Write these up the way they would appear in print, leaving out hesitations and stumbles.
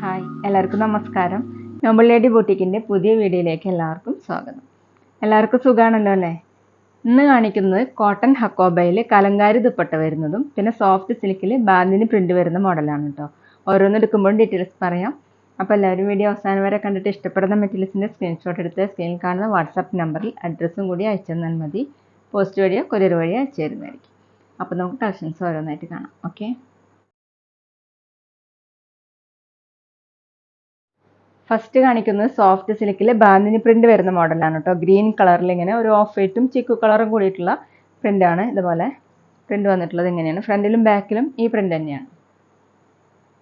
Hi, എല്ലാവർക്കും നമസ്കാരം. Noble lady ബൂട്ടിക്കിൻ്റെ പുതിയ വീഡിയോയിലേക്ക് എല്ലാവർക്കും സ്വാഗതം. എല്ലാവർക്കും സുഖമാണല്ലോ അല്ലേ? ഇന്ന് കാണിക്കുന്നത് കോട്ടൺ ഹക്കോബയിൽ കലങ്കാരി ദുപ്പട്ട വരുന്നതും പിന്നെ സോഫ്റ്റ് സിൽക്കിൽ ബാന്തിനി പ്രിന്റ് വരുന്ന മോഡലാണ് കേട്ടോ. ഓരോന്ന് എടുക്കുമ്പോഴും ഡീറ്റെയിൽസ് പറയാം. അപ്പോൾ എല്ലാവരും വീഡിയോ അവസാനം വരെ കണ്ടിട്ട് ഇഷ്ടപ്പെടുന്ന മെറ്റീരിയൽസിൻ്റെ സ്ക്രീൻഷോട്ട് എടുത്ത് സ്ക്രീനിൽ കാണുന്ന വാട്സാപ്പ് നമ്പറിൽ അഡ്രസ്സും കൂടി അയച്ചു തന്നാൽ മതി. പോസ്റ്റ് വഴിയോ കൊറിയർ വഴിയോ അയച്ചു തരുന്നതായിരിക്കും. അപ്പോൾ നമുക്ക് കളക്ഷൻസ് ഓരോന്നായിട്ട് കാണാം. ഓക്കെ, ഫസ്റ്റ് കാണിക്കുന്നത് സോഫ്റ്റ് സിൽക്കിൽ ബാന്തിനി പ്രിന്റ് വരുന്ന മോഡലാണ് കേട്ടോ. ഗ്രീൻ കളറിൽ ഇങ്ങനെ ഒരു ഓഫ് വൈറ്റും ചിക്കു കളറും കൂടിയിട്ടുള്ള പ്രിന്റാണ്. ഇതുപോലെ പ്രിന്റ് വന്നിട്ടുള്ളത് ഇങ്ങനെയാണ്. ഫ്രണ്ടിലും ബാക്കിലും ഈ പ്രിന്റ് തന്നെയാണ്.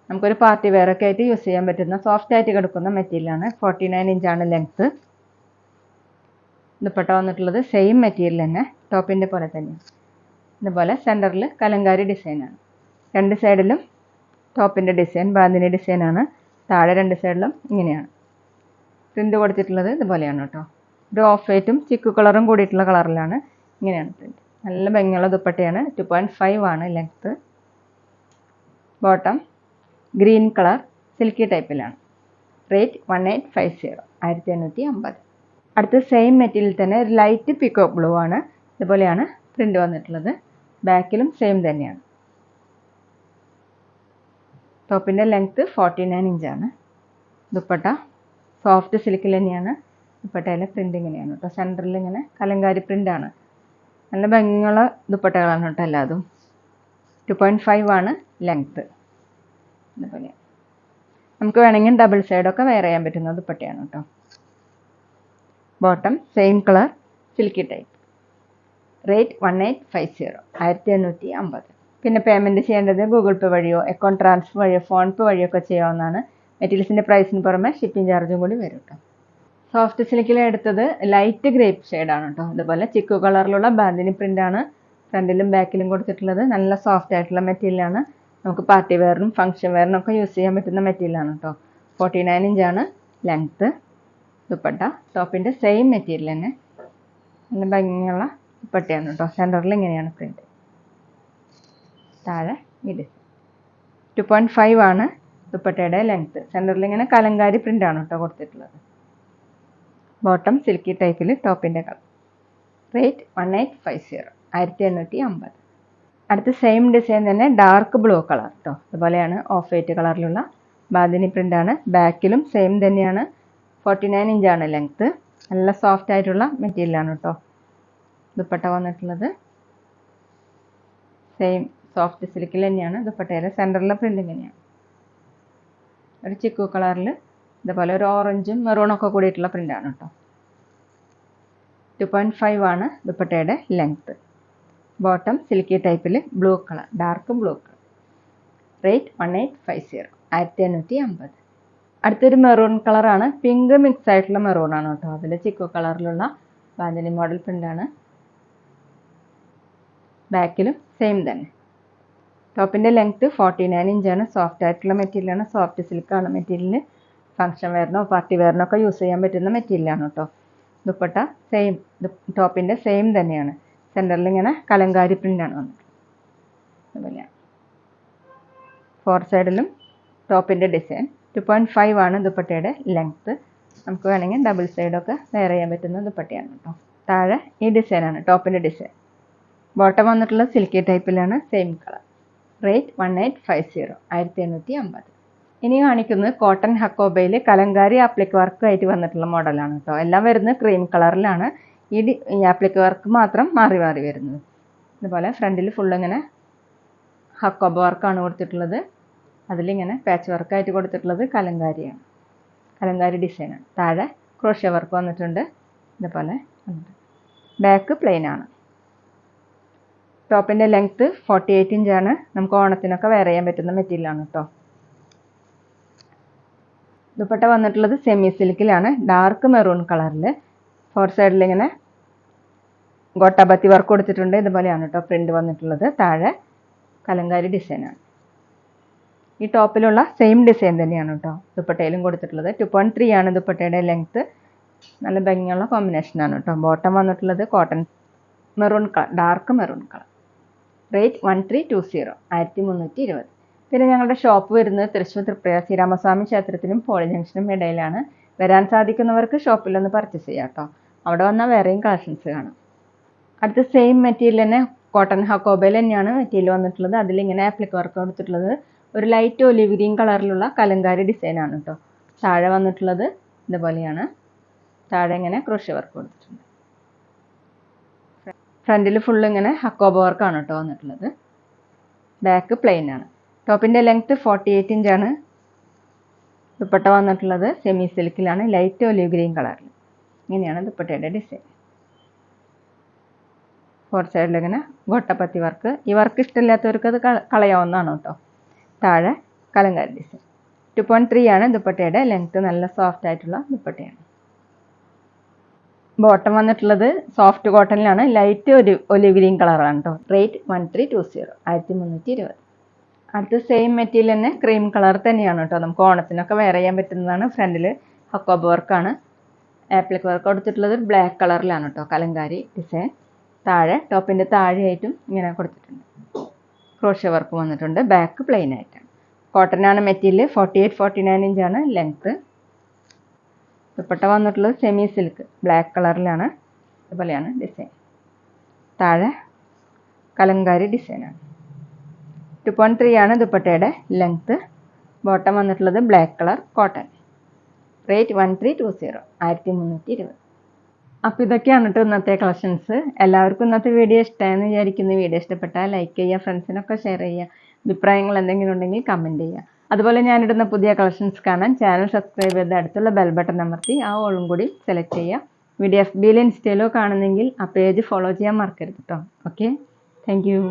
നമുക്കൊരു പാർട്ടി വെയർ ഒക്കെ ആയിട്ട് യൂസ് ചെയ്യാൻ പറ്റുന്ന സോഫ്റ്റ് ആയിട്ട് കിടക്കുന്ന മെറ്റീരിയലാണ്. 49 ഇഞ്ചാണ് ലെങ്ത്ത്. ദുപ്പട്ട വന്നിട്ടുള്ളത് സെയിം മെറ്റീരിയൽ തന്നെ, ടോപ്പിൻ്റെ പോലെ തന്നെയാണ്. ഇതുപോലെ സെൻറ്ററിൽ കലങ്കാരി ഡിസൈനാണ്. രണ്ട് സൈഡിലും ടോപ്പിൻ്റെ ഡിസൈൻ ബാന്തിനി ഡിസൈനാണ്. താഴെ രണ്ട് സൈഡിലും ഇങ്ങനെയാണ് പ്രിന്റ് കൊടുത്തിട്ടുള്ളത്. ഇതുപോലെയാണ് കേട്ടോ. ഒരു ഓഫ് വൈറ്റും ചിക്കു കളറും കൂടിയിട്ടുള്ള കളറിലാണ് ഇങ്ങനെയാണ് പ്രിന്റ്. നല്ല ഭംഗിയുള്ള ദുപ്പട്ടയാണ്. 2.5 ആണ് length. Bottom green colour silky ടൈപ്പിലാണ്. റേറ്റ് 1850, 1850. അടുത്ത സെയിം മെറ്റീരിയൽ തന്നെ ഒരു ലൈറ്റ് പിക്കോക്ക് ബ്ലൂ ആണ്. ഇതുപോലെയാണ് പ്രിന്റ് വന്നിട്ടുള്ളത്. ബാക്കിലും സെയിം തന്നെയാണ്. ടോപ്പിൻ്റെ ലെങ്ത്ത് 49 ഇഞ്ചാണ്. ദുപ്പട്ട സോഫ്റ്റ് സിൽക്കിൽ തന്നെയാണ്. ദുപ്പട്ടയിലെ പ്രിന്റ് ഇങ്ങനെയാണ് കേട്ടോ. സെൻറ്ററിൽ ഇങ്ങനെ കലങ്കാരി പ്രിൻ്റാണ്. നല്ല ഭംഗിയുള്ള ദുപ്പട്ടകളാണ് കേട്ടോ എല്ലാതും. 2.5 ആണ് ലെങ്ത്ത്. ഇതുപോലെ നമുക്ക് വേണമെങ്കിൽ ഡബിൾ സൈഡൊക്കെ വെയർ ചെയ്യാൻ പറ്റുന്ന ദുപ്പട്ടയാണ് കേട്ടോ. Bottom same colour silky type. Rate 1850, 1850. പിന്നെ പേയ്മെൻറ്റ് ചെയ്യേണ്ടത് ഗൂഗിൾ പേ വഴിയോ അക്കൗണ്ട് ട്രാൻസ്ഫർ വഴിയോ ഫോൺ പേ വഴിയോ ഒക്കെ ചെയ്യാവുന്നതാണ്. മെറ്റീരിയൽസിൻ്റെ പ്രൈസിന് പുറമെ ഷിപ്പിംഗ് ചാർജും കൂടി വരും കേട്ടോ. സോഫ്റ്റ് സിൽക്കിൽ എടുത്തത് ലൈറ്റ് ഗ്രേപ്പ് ഷെയ്ഡാണ് കേട്ടോ. ഇതുപോലെ ചിക്കു കളറിലുള്ള ബാന്തിനി പ്രിൻ്റാണ് ഫ്രണ്ടിലും ബാക്കിലും കൊടുത്തിട്ടുള്ളത്. നല്ല സോഫ്റ്റ് ആയിട്ടുള്ള മെറ്റീരിയലാണ്. നമുക്ക് പാർട്ടി വെയറിനും ഫംഗ്ഷൻ വെയറിനും ഒക്കെ യൂസ് ചെയ്യാൻ പറ്റുന്ന മെറ്റീരിയലാണ് കേട്ടോ. 49 ഇഞ്ചാണ് ലെങ്ത്ത്. ദുപ്പട്ട ടോപ്പിൻ്റെ സെയിം മെറ്റീരിയൽ തന്നെ. നല്ല ഭംഗിയുള്ള ദുപ്പട്ടയാണ് കേട്ടോ. സെൻറ്ററിൽ ഇങ്ങനെയാണ് പ്രിന്റ്. താഴെ ഇത് 2.5 ആണ് ദുപ്പട്ടയുടെ ലെങ്ത്ത്. സെൻറ്ററിൽ ഇങ്ങനെ കലങ്കാരി പ്രിൻ്റാണ് കേട്ടോ കൊടുത്തിട്ടുള്ളത്. ബോട്ടം സിൽക്കി ടൈപ്പിൽ ടോപ്പിൻ്റെ കളർ. റേറ്റ് 1850, 1850. അടുത്ത സെയിം ഡിസൈൻ തന്നെ ഡാർക്ക് ബ്ലൂ കളർ കേട്ടോ. അതുപോലെയാണ് ഓഫ് വൈറ്റ് കളറിലുള്ള ബാന്തിനി പ്രിൻ്റാണ്. ബാക്കിലും സെയിം തന്നെയാണ്. 49 ഇഞ്ചാണ് ലെങ്ത്ത്. നല്ല സോഫ്റ്റ് ആയിട്ടുള്ള മെറ്റീരിയലാണ് കേട്ടോ. ദുപ്പട്ട വന്നിട്ടുള്ളത് സെയിം സോഫ്റ്റ് സിൽക്കിൽ തന്നെയാണ്. ദുപ്പട്ടയുടെ സെൻറ്ററിലെ പ്രിന്റ് ഇങ്ങനെയാണ്. ഒരു ചിക്കു കളറിൽ ഇതുപോലെ ഒരു ഓറഞ്ചും മെറൂണൊക്കെ കൂടിയിട്ടുള്ള പ്രിൻ്റാണ് കേട്ടോ. 2.5 ആണ് ദുപ്പട്ടയുടെ ലെങ്ത്ത്. ബോട്ടം സിൽക്കി ടൈപ്പിൽ blue colour, dark blue colour. Rate 1850, 1850. അടുത്തൊരു മെറൂൺ കളറാണ്. പിങ്ക് മിക്സ് ആയിട്ടുള്ള മെറൂണാണ് കേട്ടോ. അതിൽ ചിക്കു കളറിലുള്ള ബാന്തിനി മോഡൽ പ്രിൻ്റാണ്. ബാക്കിലും സെയിം തന്നെ. ടോപ്പിൻ്റെ ലെങ്ത്ത് 49 ഇഞ്ചാണ്. സോഫ്റ്റ് ആയിട്ടുള്ള മെറ്റീരിയലാണ്. സോഫ്റ്റ് സിൽക്കാണ് മെറ്റീരിയൽ. ഫംഗ്ഷൻ വെയറിനോ പാർട്ടി വെയറിനോ ഒക്കെ യൂസ് ചെയ്യാൻ പറ്റുന്ന മെറ്റീരിയലാണ് കേട്ടോ. ദുപ്പട്ട സെയിം ടോപ്പിൻ്റെ സെയിം തന്നെയാണ്. സെൻറ്ററിൽ ഇങ്ങനെ കലങ്കാരി പ്രിൻ്റാണ് വന്നിട്ടുള്ളത്. അതുപോലെയാണ് 4 സൈഡിലും ടോപ്പിൻ്റെ ഡിസൈൻ. 2.5 ആണ് ദുപ്പട്ടയുടെ ലെങ്ത്ത്. നമുക്ക് വേണമെങ്കിൽ ഡബിൾ സൈഡൊക്കെ വെയർ ചെയ്യാൻ പറ്റുന്ന ദുപ്പട്ടയാണ് കേട്ടോ. താഴെ ഈ ഡിസൈനാണ് ടോപ്പിൻ്റെ ഡിസൈൻ. ബോട്ടം വന്നിട്ടുള്ളത് സിൽക്കി ടൈപ്പിലാണ്. Same colour. റേറ്റ് 1850, 1850. ഇനി കാണിക്കുന്നത് കോട്ടൺ ഹക്കോബയിൽ കലങ്കാരി ആപ്ലിക് വർക്ക് ആയിട്ട് വന്നിട്ടുള്ള മോഡലാണ് കേട്ടോ. എല്ലാം വരുന്നത് ക്രീം കളറിലാണ്. ഈ ആപ്ലിക് വർക്ക് മാത്രം മാറി മാറി വരുന്നത്. ഇതുപോലെ ഫ്രണ്ടിൽ ഫുൾ ഇങ്ങനെ ഹക്കോബ വർക്കാണ് കൊടുത്തിട്ടുള്ളത്. അതിലിങ്ങനെ പാച്ച് വർക്കായിട്ട് കൊടുത്തിട്ടുള്ളത് കലങ്കാരിയാണ്. കലങ്കാരി ഡിസൈനാണ്. താഴെ ക്രോഷ്യ വർക്ക് വന്നിട്ടുണ്ട്. ഇതുപോലെ ബാക്ക് പ്ലെയിൻ ആണ്. ടോപ്പിൻ്റെ ലെങ്ത്ത് 48 ഇഞ്ചാണ്. നമുക്ക് ഓണത്തിനൊക്കെ വെയർ ചെയ്യാൻ പറ്റുന്ന മെറ്റീരിയലാണ് കേട്ടോ. ദുപ്പട്ട വന്നിട്ടുള്ളത് സെമി സിൽക്കിലാണ്. ഡാർക്ക് മെറൂൺ കളറിൽ 4 സൈഡിൽ ഇങ്ങനെ ഗോട്ടാബത്തി വർക്ക് കൊടുത്തിട്ടുണ്ട്. ഇതുപോലെയാണ് കേട്ടോ പ്രിന്റ് വന്നിട്ടുള്ളത്. താഴെ കലങ്കാരി ഡിസൈനാണ്. ഈ ടോപ്പിലുള്ള സെയിം ഡിസൈൻ തന്നെയാണ് കേട്ടോ ദുപ്പട്ടയിലും കൊടുത്തിട്ടുള്ളത്. 2.3 ആണ് ദുപ്പട്ടയുടെ ലെങ്ത്ത്. നല്ല ഭംഗിയുള്ള കോമ്പിനേഷനാണ് കേട്ടോ. ബോട്ടം വന്നിട്ടുള്ളത് cotton maroon colour, dark maroon colour. Rate 1320, 1320. പിന്നെ ഞങ്ങളുടെ ഷോപ്പ് വരുന്നത് തൃശ്ശൂർ തൃപ്രയ ശ്രീരാമസ്വാമി ക്ഷേത്രത്തിനും പോളി ജംഗ്ഷനും ഇടയിലാണ്. വരാൻ സാധിക്കുന്നവർക്ക് ഷോപ്പിലൊന്ന് പർച്ചേസ് ചെയ്യാം കേട്ടോ. അവിടെ വന്നാൽ വേറെയും കളക്ഷൻസ് കാണാം. അടുത്ത സെയിം മെറ്റീരിയൽ തന്നെ കോട്ടൺ ഹക്കോബയിൽ തന്നെയാണ് മെറ്റീരിയൽ വന്നിട്ടുള്ളത്. അതിലിങ്ങനെ ആപ്ലിക് വർക്ക് കൊടുത്തിട്ടുള്ളത് ഒരു ലൈറ്റ് ഒലിവ് ഗ്രീൻ കളറിലുള്ള കലങ്കാരി ഡിസൈനാണ് കേട്ടോ. താഴെ വന്നിട്ടുള്ളത് ഇതുപോലെയാണ്. താഴെ ഇങ്ങനെ ക്രോഷ്യ വർക്ക് കൊടുത്തിട്ടുണ്ട്. ഫ്രണ്ടിൽ ഫുൾ ഇങ്ങനെ ഹക്കോബ വർക്കാണ് കേട്ടോ വന്നിട്ടുള്ളത്. ബാക്ക് പ്ലെയിൻ ആണ്. ടോപ്പിൻ്റെ ലെങ്ത്ത് 48 ഇഞ്ചാണ്. ദുപ്പട്ട വന്നിട്ടുള്ളത് സെമി സിൽക്കിലാണ്, ലൈറ്റ് ഒലിവ് ഗ്രീൻ കളറിൽ. ഇങ്ങനെയാണ് ദുപ്പട്ടയുടെ ഡിസൈൻ. 4 സൈഡിലിങ്ങനെ ഗൊട്ടപ്പത്തി വർക്ക്. ഈ വർക്ക് ഇഷ്ടമില്ലാത്തവർക്ക് അത് കളയാവുന്നതാണ് കേട്ടോ. താഴെ കലങ്കാരി ഡിസൈൻ. 2.3 ആണ് ദുപ്പട്ടയുടെ ലെങ്ത്ത്. നല്ല സോഫ്റ്റ് ആയിട്ടുള്ള ദുപ്പട്ടയാണ്. ബോട്ടം വന്നിട്ടുള്ളത് സോഫ്റ്റ് കോട്ടണിലാണ്, ലൈറ്റ് ഒലിവ് ഗ്രീൻ കളറാണ് കേട്ടോ. റേറ്റ് 1320, 1320. അടുത്ത സെയിം മെറ്റീരിയൽ തന്നെ ക്രീം കളർ തന്നെയാണ് കേട്ടോ. നമുക്ക് ഓണത്തിനൊക്കെ വെയർ ചെയ്യാൻ പറ്റുന്നതാണ്. ഫ്രണ്ടിൽ ഹക്കോബ വർക്കാണ്. ആപ്ലിക് വർക്ക് കൊടുത്തിട്ടുള്ളത് ബ്ലാക്ക് കളറിലാണ് കേട്ടോ, കലങ്കാരി ഡിസൈൻ. താഴെ ടോപ്പിൻ്റെ താഴെയായിട്ടും ഇങ്ങനെ കൊടുത്തിട്ടുണ്ട്. ക്രോഷ്യ വർക്ക് വന്നിട്ടുണ്ട്. ബാക്ക് പ്ലെയിൻ ആയിട്ടാണ്. കോട്ടനാണ് മെറ്റീരിയൽ. 48-49 ഇഞ്ചാണ് ലെങ്ത്ത്. ദുപ്പട്ട വന്നിട്ടുള്ളത് സെമി സിൽക്ക് ബ്ലാക്ക് കളറിലാണ്. അതുപോലെയാണ് ഡിസൈൻ. താഴെ കലങ്കാരി ഡിസൈനാണ്. 2.3 ആണ് ദുപ്പട്ടയുടെ ലെങ്ത്ത്. ബോട്ടം വന്നിട്ടുള്ളത് ബ്ലാക്ക് കളർ കോട്ടൺ. റേറ്റ് 1320, 1320. അപ്പോൾ ഇതൊക്കെയാണ് കേട്ടോ ഇന്നത്തെ കളക്ഷൻസ്. എല്ലാവർക്കും ഇന്നത്തെ വീഡിയോ ഇഷ്ടമായെന്ന് വിചാരിക്കുന്നു. വീഡിയോ ഇഷ്ടപ്പെട്ടാൽ ലൈക്ക് ചെയ്യുക, ഫ്രണ്ട്സിനൊക്കെ ഷെയർ ചെയ്യുക. അഭിപ്രായങ്ങൾ എന്തെങ്കിലും ഉണ്ടെങ്കിൽ കമൻറ്റ് ചെയ്യുക. അതുപോലെ ഞാനിടുന്ന പുതിയ കളക്ഷൻസ് കാണാൻ ചാനൽ സബ്സ്ക്രൈബ് ചെയ്ത് അടുത്തുള്ള ബെൽ ബട്ടൺ അമർത്തി ആ ഓളും കൂടി സെലക്ട് ചെയ്യുക. വീഡിയോ FBയിലോ ഇൻസ്റ്റയിലോ കാണുന്നെങ്കിൽ ആ പേജ് ഫോളോ ചെയ്യാൻ മറക്കരുത് കേട്ടോ. Okay, thank you.